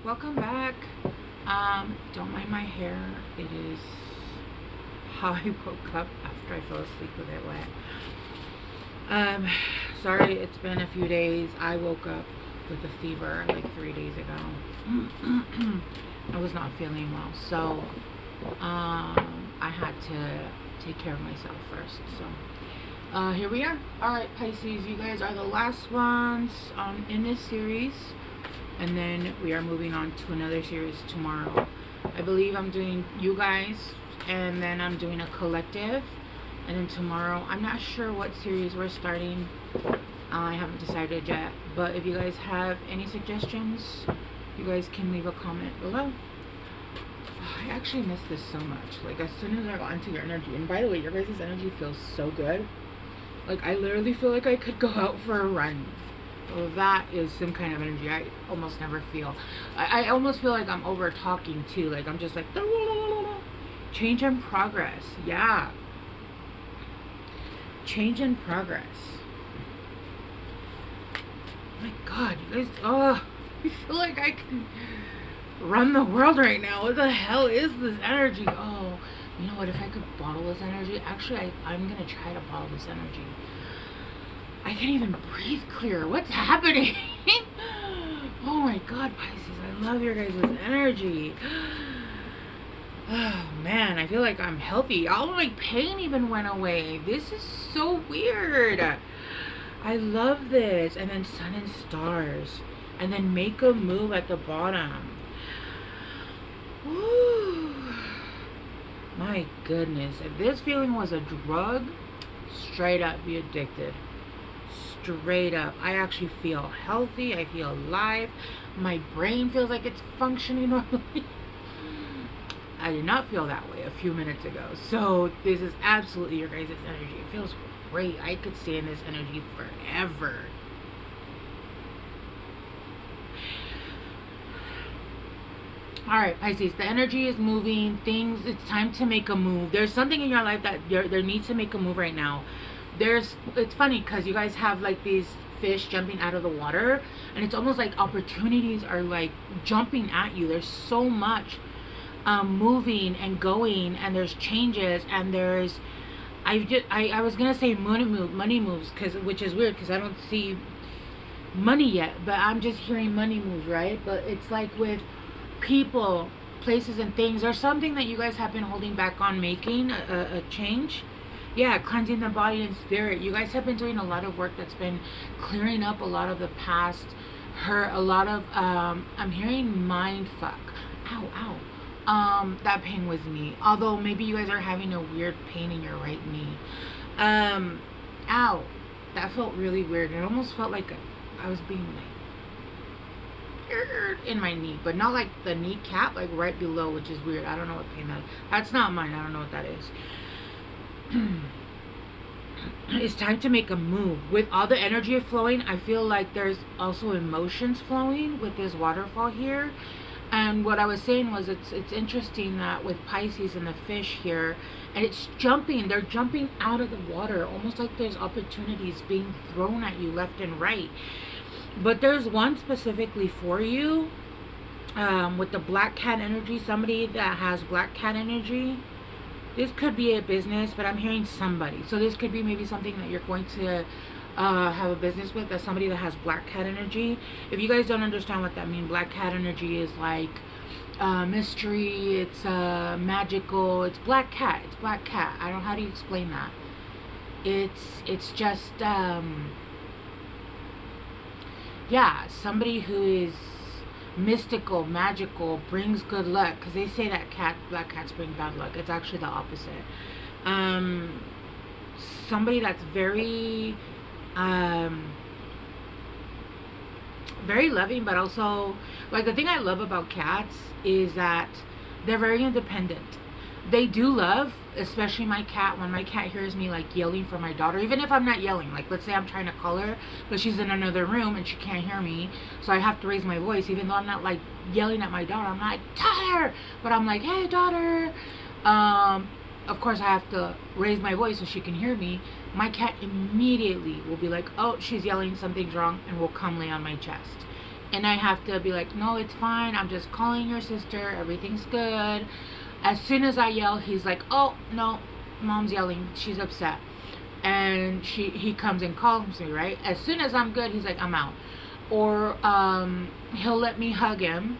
Welcome back. Don't mind my hair. It is how I woke up after I fell asleep with it wet. Sorry, it's been a few days. I woke up with a fever like 3 days ago. I was not feeling well, so I had to take care of myself first. So here we are. All right, Pisces, you guys are the last ones in this series, and then we are moving on to another series tomorrow. I believe I'm doing you guys, and then I'm doing a collective, and then tomorrow I'm not sure what series we're starting. I haven't decided yet, but if you guys have any suggestions, you guys can leave a comment below. I actually miss this so much. Like, as soon as I got into your energy, and by the way, your guys' energy feels so good. Like, I literally feel like I could go out for a run. So that is some kind of energy I almost never feel. I almost feel like I'm over talking too. Like, I'm just like, change in progress. Yeah. Change in progress. My God, you guys, I feel like I can run the world right now. What the hell is this energy? Oh, you know what? If I could bottle this energy, actually, I'm going to try to bottle this energy. I can't even breathe clear. What's happening? Oh my God, Pisces, I love your guys' energy. Oh man, I feel like I'm healthy. All my pain even went away. This is so weird. I love this. And then sun and stars. And then make a move at the bottom. Woo. My goodness. If this feeling was a drug, straight up be addicted. Straight up. I actually feel healthy. I feel alive. My brain feels like it's functioning normally. I did not feel that way a few minutes ago. So this is absolutely your guys' energy. It feels great. I could stay in this energy forever. Alright, Pisces, the energy is moving. Things, it's time to make a move. There's something in your life that there needs to make a move right now. It's funny because you guys have like these fish jumping out of the water, and it's almost like opportunities are like jumping at you. There's so much moving and going, and there's changes, and there's I was gonna say money moves, which is weird because I don't see money yet, but I'm just hearing money moves, right? But it's like with people, places, and things. There's something that you guys have been holding back on making a change. Yeah, cleansing the body and spirit. You guys have been doing a lot of work that's been clearing up a lot of the past hurt, a lot of I'm hearing mind fuck. Ow. That pain was me. Although maybe you guys are having a weird pain in your right knee. Ow. That felt really weird. It almost felt like I was being like in my knee, but not like the kneecap, like right below, which is weird. I don't know what pain that is. That's not mine. I don't know what that is. It's time to make a move. With all the energy flowing, I feel like there's also emotions flowing with this waterfall here. And what I was saying was it's interesting that with Pisces and the fish here, and it's jumping, they're jumping out of the water, almost like there's opportunities being thrown at you left and right. But there's one specifically for you, with the black cat energy, somebody that has black cat energy. This could be a business, but I'm hearing somebody. So this could be maybe something that you're going to have a business with, as somebody that has black cat energy. If you guys don't understand what that means, black cat energy is like mystery, it's magical, it's black cat. I don't know, how do you explain that? It's just yeah, somebody who is mystical, magical, brings good luck, because they say that black cats bring bad luck. It's actually the opposite. Somebody that's very very loving, but also, like, the thing I love about cats is that they're very independent. They do love, especially my cat. When my cat hears me like yelling for my daughter, even if I'm not yelling, like let's say I'm trying to call her, but she's in another room and she can't hear me, so I have to raise my voice, even though I'm not like yelling at my daughter. I'm not like, daughter, but I'm like, hey daughter. Of course I have to raise my voice so she can hear me. My cat immediately will be like, oh, she's yelling, something's wrong, and will come lay on my chest. And I have to be like, no, it's fine. I'm just calling your sister. Everything's good. As soon as I yell, he's like, oh, no, mom's yelling. She's upset. And he comes and calms me, right? As soon as I'm good, he's like, I'm out. Or he'll let me hug him.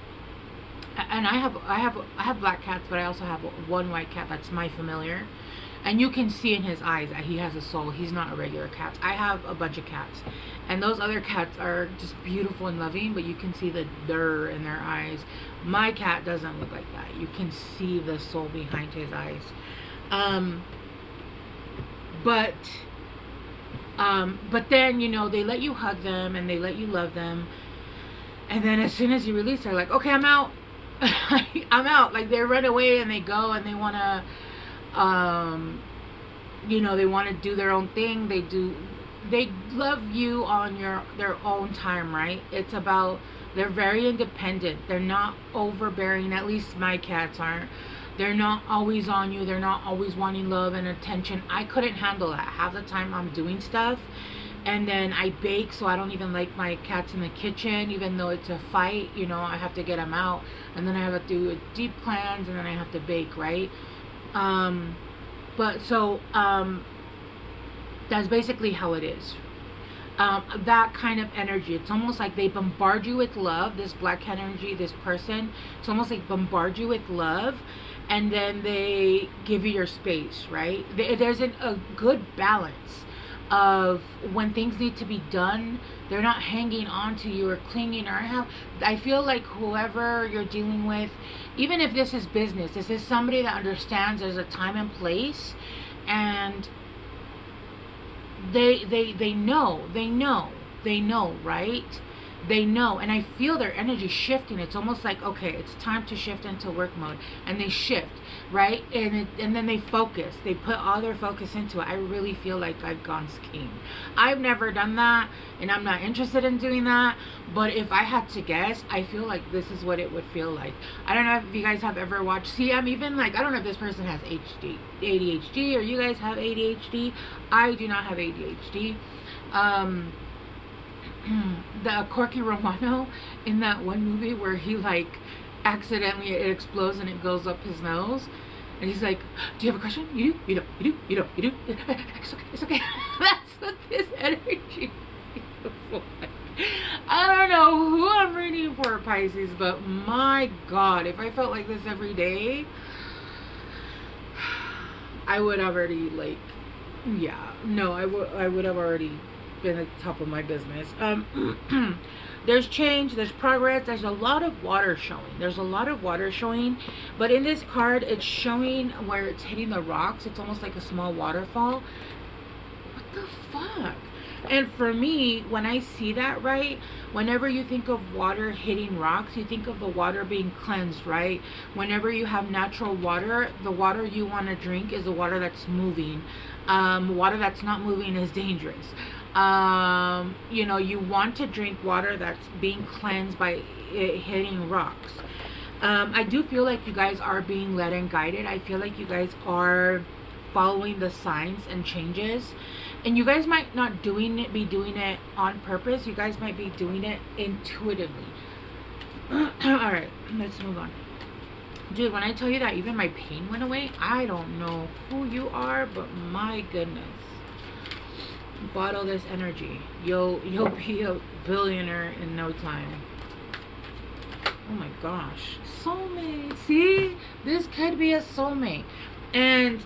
And I have black cats, but I also have one white cat that's my familiar. And you can see in his eyes that he has a soul. He's not a regular cat. I have a bunch of cats, and those other cats are just beautiful and loving, but you can see the dirt in their eyes. My cat doesn't look like that. You can see the soul behind his eyes. Um, but but then, you know, they let you hug them and they let you love them, and then as soon as you release, they're like, okay, I'm out. I'm out. Like, they run away and they go and they want to you know, they want to do their own thing. They love you on their own time, right? It's about, they're very independent. They're not overbearing. At least my cats aren't. They're not always on you. They're not always wanting love and attention. I couldn't handle that. Half the time I'm doing stuff, and then I bake, so I don't even like my cats in the kitchen, even though it's a fight. You know, I have to get them out, and then I have to do a deep cleanse, and then I have to bake, right? But so that's basically how it is. That kind of energy, it's almost like they bombard you with love. This black cat energy, this person, it's almost like bombard you with love, and then they give you your space, right? There's a good balance of when things need to be done. They're not hanging on to you or clinging, or I feel like whoever you're dealing with, even if this is business, this is somebody that understands there's a time and place, and they know, right? They know, and I feel their energy shifting. It's almost like, okay, it's time to shift into work mode, and they shift, right? And then they focus. They put all their focus into it. I really feel like I've gone skiing. I've never done that, and I'm not interested in doing that. But if I had to guess, I feel like this is what it would feel like. I don't know if you guys have ever watched. See, I'm even like, I don't know if this person has ADHD, or you guys have ADHD. I do not have ADHD. The Corky Romano, in that one movie where he like accidentally, it explodes and it goes up his nose, and he's like, do you have a question? You do? You don't? It's okay, it's okay. That's what this energy feels like. I don't know who I'm reading for, Pisces, but my God, if I felt like this every day, I would have already, like, yeah, no, I would have already been at the top of my business. There's change, there's progress, there's a lot of water showing. But in this card, it's showing where it's hitting the rocks. It's almost like a small waterfall. What the fuck? And for me, when I see that, right, whenever you think of water hitting rocks, you think of the water being cleansed, right? Whenever you have natural water, the water you want to drink is the water that's moving. Water that's not moving is dangerous. You know, you want to drink water that's being cleansed by it hitting rocks. I do feel like you guys are being led and guided. I feel like you guys are following the signs and changes, and you guys might not be doing it on purpose. You guys might be doing it intuitively. All right, let's move on. Dude, when I tell you that even my pain went away, I don't know who you are, but my goodness. Bottle this energy. You'll be a billionaire in no time. Oh my gosh. Soulmate. See? This could be a soulmate. And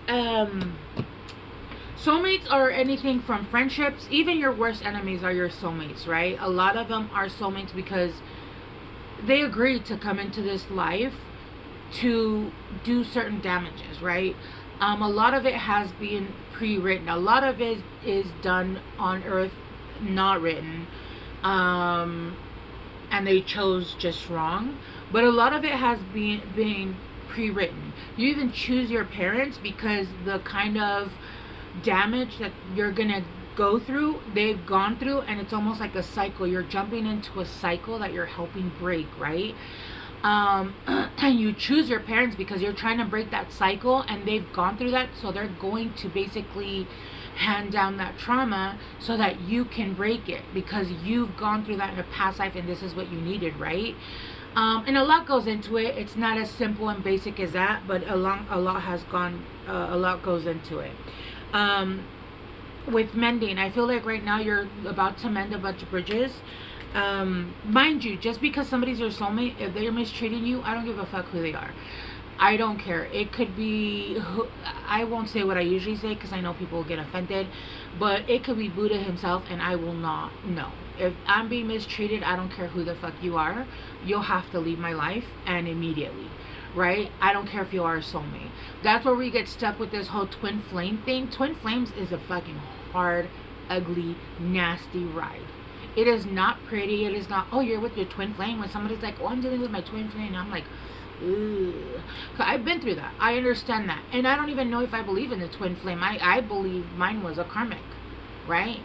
soulmates are anything from friendships. Even your worst enemies are your soulmates, right? A lot of them are soulmates because they agreed to come into this life to do certain damages, right? A lot of it has been pre-written. A lot of it is done on earth, not written. And they chose just wrong. But a lot of it has been pre-written. You even choose your parents because the kind of damage that you're gonna go through, they've gone through, and it's almost like a cycle. You're jumping into a cycle that you're helping break, right? And you choose your parents because you're trying to break that cycle, and they've gone through that, so they're going to basically hand down that trauma so that you can break it, because you've gone through that in a past life and this is what you needed, right? And a lot goes into it. It's not as simple and basic as that, but a lot goes into it. With mending, I feel like right now you're about to mend a bunch of bridges. Mind you, just because somebody's your soulmate, if they're mistreating you, I don't give a fuck who they are. I don't care. It could be, I won't say what I usually say because I know people will get offended, but it could be Buddha himself, and I will not. No. If I'm being mistreated, I don't care who the fuck you are. You'll have to leave my life, and immediately. Right? I don't care if you are a soulmate. That's where we get stuck with this whole twin flame thing. Twin flames is a fucking hard, ugly, nasty ride. It is not pretty. It is not, oh, you're with your twin flame. When somebody's like, oh, I'm dealing with my twin flame, and I'm like, ooh. I've been through that. I understand that. And I don't even know if I believe in the twin flame. I believe mine was a karmic. Right?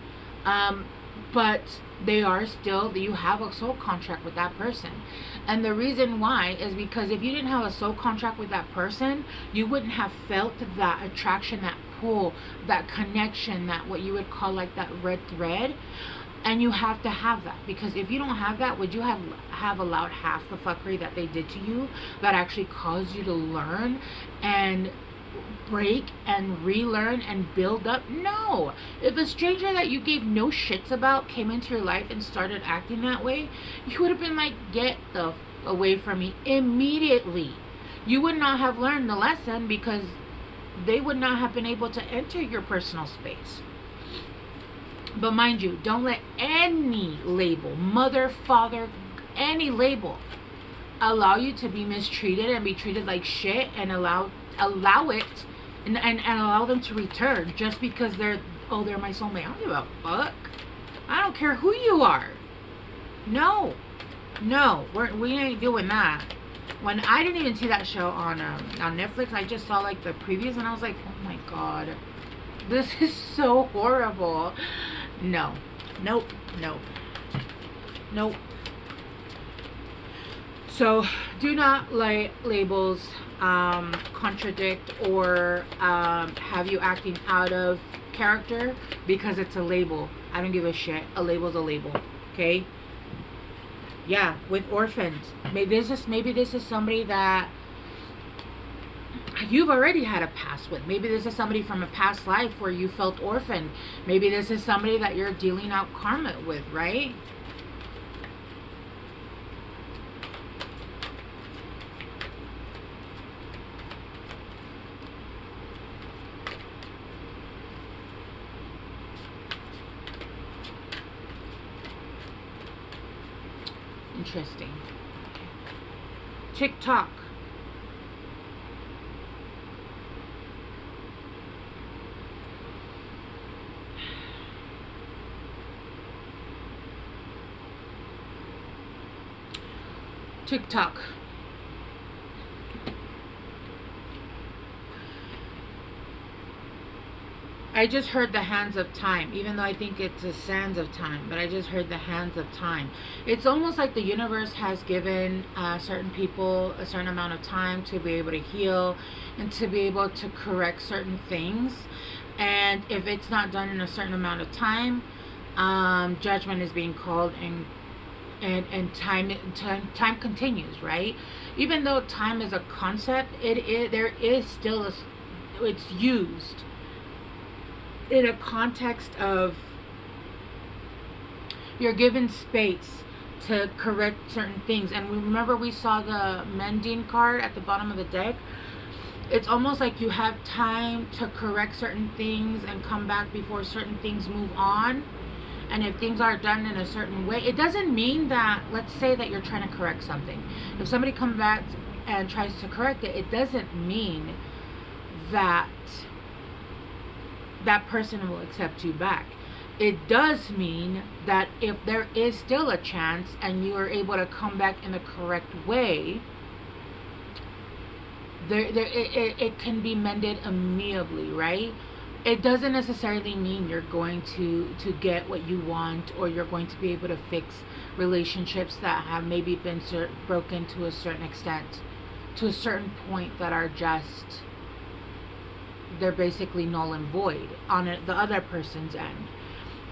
But they are still, you have a soul contract with that person. And the reason why is because if you didn't have a soul contract with that person, you wouldn't have felt that attraction, that pull, that connection, that what you would call like that red thread. And you have to have that, because if you don't have that, would you have allowed half the fuckery that they did to you that actually caused you to learn and break and relearn and build up? No. If a stranger that you gave no shits about came into your life and started acting that way, you would have been like, get the away from me immediately. You would not have learned the lesson, because they would not have been able to enter your personal space. But mind you, don't let any label, mother, father, any label, allow you to be mistreated and be treated like shit, and allow it and allow them to return just because they're my soulmate. I don't give a fuck. I don't care who you are. No, we ain't doing that. When I didn't even see that show on Netflix, I just saw like the previews, and I was like, oh my god, this is so horrible. No. Nope. So do not let labels contradict or have you acting out of character because it's a label. I don't give a shit. A label's a label. Okay? Yeah, with orphans. Maybe this is somebody that you've already had a past with. Maybe this is somebody from a past life where you felt orphaned. Maybe this is somebody that you're dealing out karma with, right? Interesting. TikTok. TikTok. I just heard the hands of time, even though I think it's the sands of time, but I just heard the hands of time. It's almost like the universe has given certain people a certain amount of time to be able to heal and to be able to correct certain things. And if it's not done in a certain amount of time, judgment is being called, and time continues, right? Even though time is a concept, there is still it's used in a context of you're given space to correct certain things. And remember, we saw the mending card at the bottom of the deck. It's almost like you have time to correct certain things and come back before certain things move on. And if things are done in a certain way, it doesn't mean that, let's say that you're trying to correct something. If somebody comes back and tries to correct it, it doesn't mean that that person will accept you back. It does mean that if there is still a chance and you are able to come back in the correct way, it can be mended amiably, right? It doesn't necessarily mean you're going to get what you want, or you're going to be able to fix relationships that have maybe been broken to a certain extent, to a certain point, that are just they're basically null and void on the other person's end.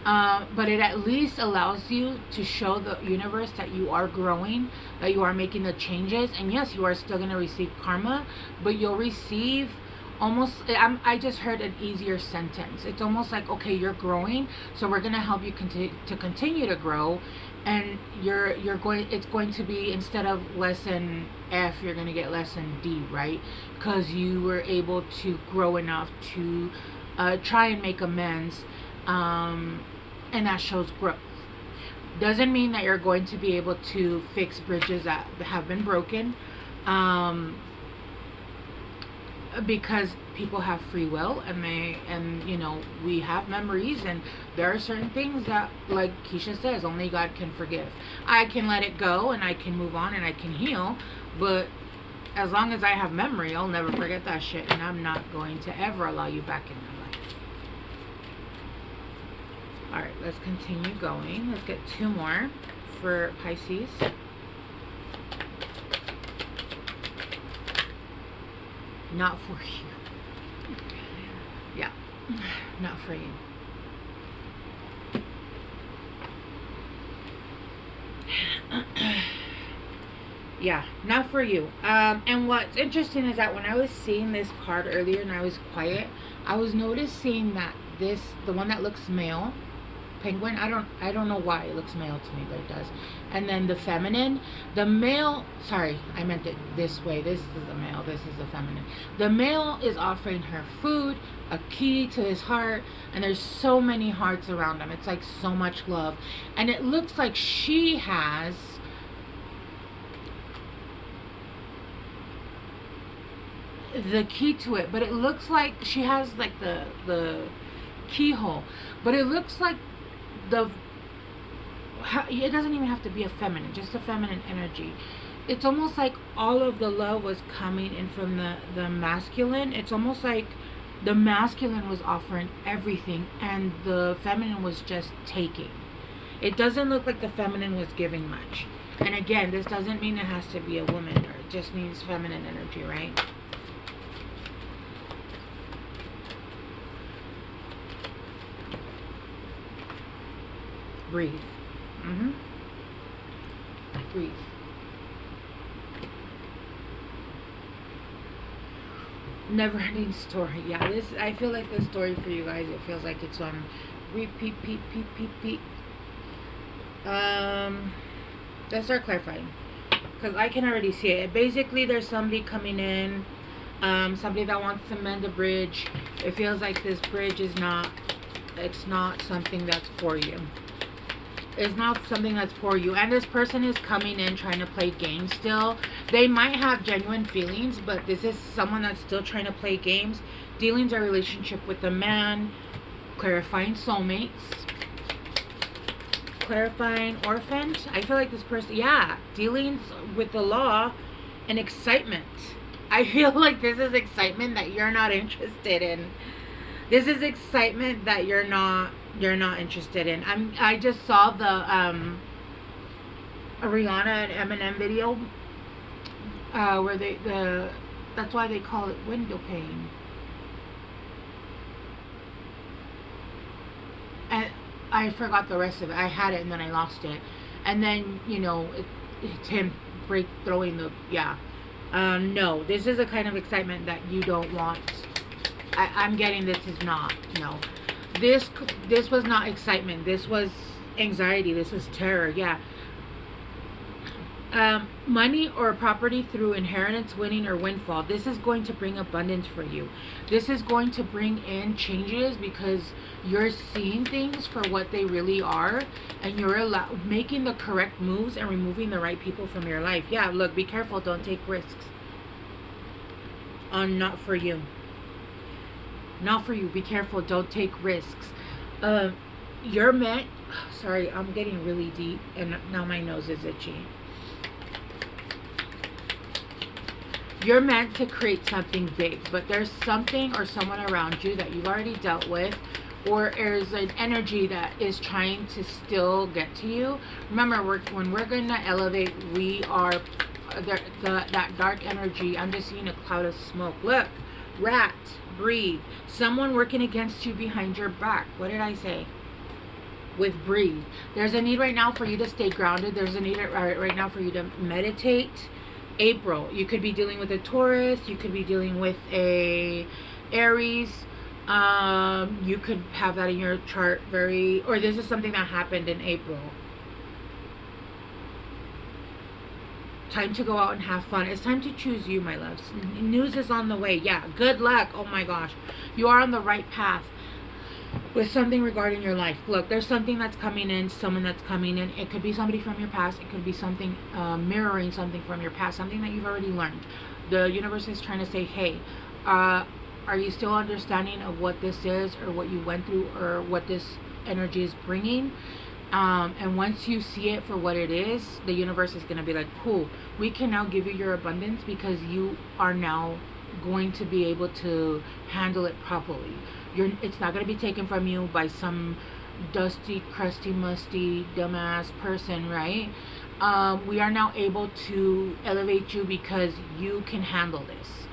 But it at least allows you to show the universe that you are growing, that you are making the changes. And yes, you are still going to receive karma, but you'll receive almost, I just heard an easier sentence. It's almost like, okay, you're growing, so we're going to help you continue to grow. And it's going to be, instead of lesson F, you're going to get lesson D, right? Because you were able to grow enough to try and make amends. And that shows growth. Doesn't mean that you're going to be able to fix bridges that have been broken, because people have free will, and we have memories, and there are certain things that, like Keisha says, only God can forgive. I can let it go and I can move on and I can heal, but as long as I have memory, I'll never forget that shit, and I'm not going to ever allow you back in my life. Alright, let's continue going. Let's get 2 more for Pisces. Not for you. Yeah, not for you. Yeah, not for you. And what's interesting is that when I was seeing this card earlier and I was quiet, I was noticing that the one that looks male, penguin, I don't know why it looks male to me, but it does. And then the feminine, the male, sorry, I meant it this way. This is the male, this is the feminine. The male is offering her food, a key to his heart, and there's so many hearts around him. It's like so much love. And it looks like she has the key to it, but it looks like she has like the keyhole, but it looks like it doesn't even have to be a feminine, just a feminine energy. It's almost like all of the love was coming in from the masculine. It's almost like the masculine was offering everything and the feminine was just taking. It doesn't look like the feminine was giving much. And again, this doesn't mean it has to be a woman, or it just means feminine energy, right? Breathe. Breathe. Never ending story. Yeah, I feel like this story for you guys, it feels like it's on repeat. Let's start clarifying, because I can already see it. Basically, there's somebody coming in, somebody that wants to mend a bridge. It feels like this bridge is not something that's for you. It's not something that's for you. And this person is coming in trying to play games still. They might have genuine feelings, but this is someone that's still trying to play games. Dealings or relationship with a man. Clarifying soulmates. Clarifying orphans. I feel like this person, yeah, dealings with the law and excitement. I feel like this is excitement that you're not interested in. This is excitement that you're not interested in. I just saw the Rihanna and Eminem video where that's why they call it window pane. And I forgot the rest of it. I had it and then I lost it. And then it's him throwing the no. This is a kind of excitement that you don't want. I'm getting this is not, no. This was not excitement. This was anxiety. This was terror. Yeah. Money or property through inheritance, winning, or windfall. This is going to bring abundance for you. This is going to bring in changes because you're seeing things for what they really are, and you're making the correct moves and removing the right people from your life. Yeah, look, be careful. Don't take risks. Not for you. Not for you. Be careful. Don't take risks. You're meant... Sorry, I'm getting really deep and now my nose is itchy. You're meant to create something big, but there's something or someone around you that you've already dealt with, or there's an energy that is trying to still get to you. Remember, when we're going to elevate, we are... that dark energy. I'm just seeing a cloud of smoke. Look. Rat, breathe. Someone working against you behind your back. What did I say? With breathe. There's a need right now for you to stay grounded. There's a need right now for you to meditate. April, you could be dealing with a Taurus. You could be dealing with a Aries. You could have that in your chart or this is something that happened in April. Time to go out and have fun. It's time to choose you, my loves. News is on the way. Yeah, good luck. Oh my gosh. You are on the right path with something regarding your life. Look, there's something that's coming in, someone that's coming in. It could be somebody from your past. It could be something mirroring something from your past, something that you've already learned. The universe is trying to say, hey, are you still understanding of what this is or what you went through or what this energy is bringing? And once you see it for what it is, the universe is going to be like, cool, we can now give you your abundance because you are now going to be able to handle it properly. It's not going to be taken from you by some dusty, crusty, musty, dumbass person, right? We are now able to elevate you because you can handle this.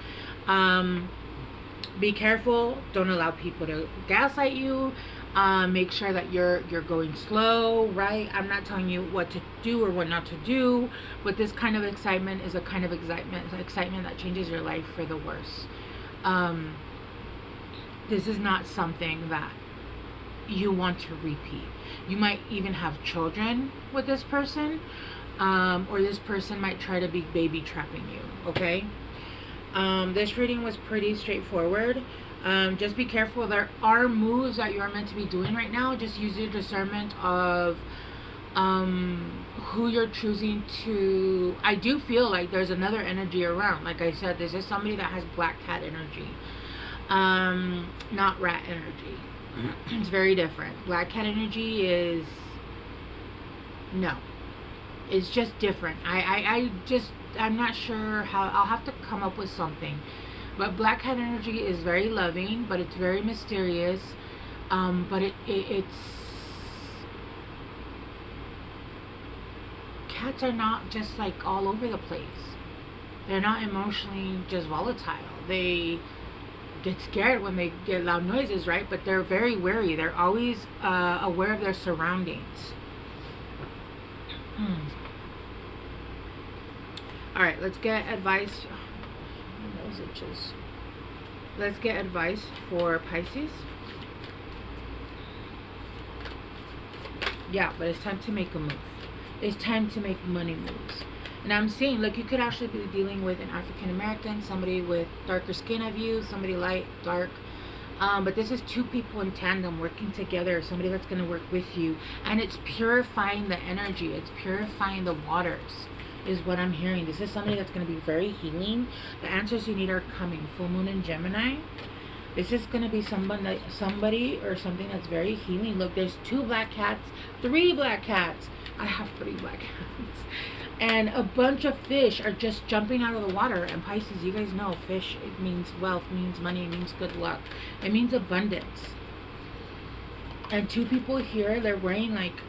Be careful. Don't allow people to gaslight you. Make sure that you're going slow, right? I'm not telling you what to do or what not to do, but this kind of excitement is a kind of excitement that changes your life for the worse. This is not something that you want to repeat. You might even have children with this person, or this person might try to be baby trapping you, okay? This reading was pretty straightforward. Just be careful. There are moves that you're meant to be doing right now. Just use your discernment of who you're choosing to. I do feel like there's another energy around. Like I said, this is somebody that has black cat energy, not rat energy. It's very different. Black cat energy is no. It's just different. I'm not sure how. I'll have to come up with something. But black cat energy is very loving, but it's very mysterious. But it's cats are not just like all over the place. They're not emotionally just volatile. They get scared when they get loud noises, right? But they're very wary. They're always aware of their surroundings. All right, let's get advice. Let's get advice for Pisces. Yeah, but it's time to make a move. It's time to make money moves. And I'm seeing, look, you could actually be dealing with an African American, somebody with darker skin of you, somebody light, dark. But this is two people in tandem working together, somebody that's going to work with you. And it's purifying the energy. It's purifying the waters, is what I'm hearing. This is somebody that's going to be very healing. The answers you need are coming. Full moon in Gemini. This is going to be somebody or something that's very healing. Look, there's 2 black cats, 3 black cats. I have 3 black cats. And a bunch of fish are just jumping out of the water. And Pisces, you guys know fish, it means wealth, means money, it means good luck. It means abundance. And 2 people here, they're wearing like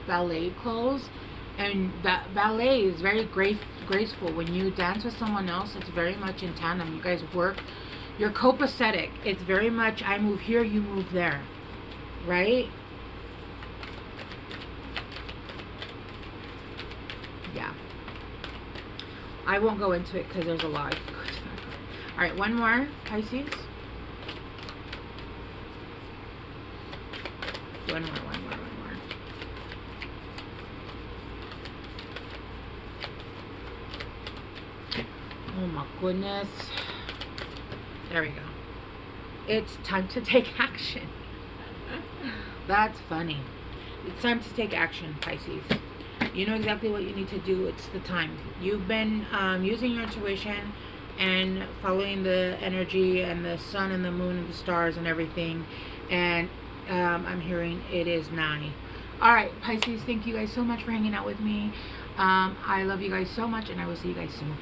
ballet clothes. And that ballet is very graceful. When you dance with someone else, it's very much in tandem. You guys work. You're copacetic. It's very much, I move here, you move there. Right? Yeah. I won't go into it because there's a lot. Alright, one more, Pisces. One more. Oh my goodness. There we go. It's time to take action. That's funny. It's time to take action, Pisces. You know exactly what you need to do. It's the time. You've been using your intuition and following the energy and the sun and the moon and the stars and everything. And I'm hearing it is nigh. Alright, Pisces, thank you guys so much for hanging out with me. I love you guys so much, and I will see you guys soon.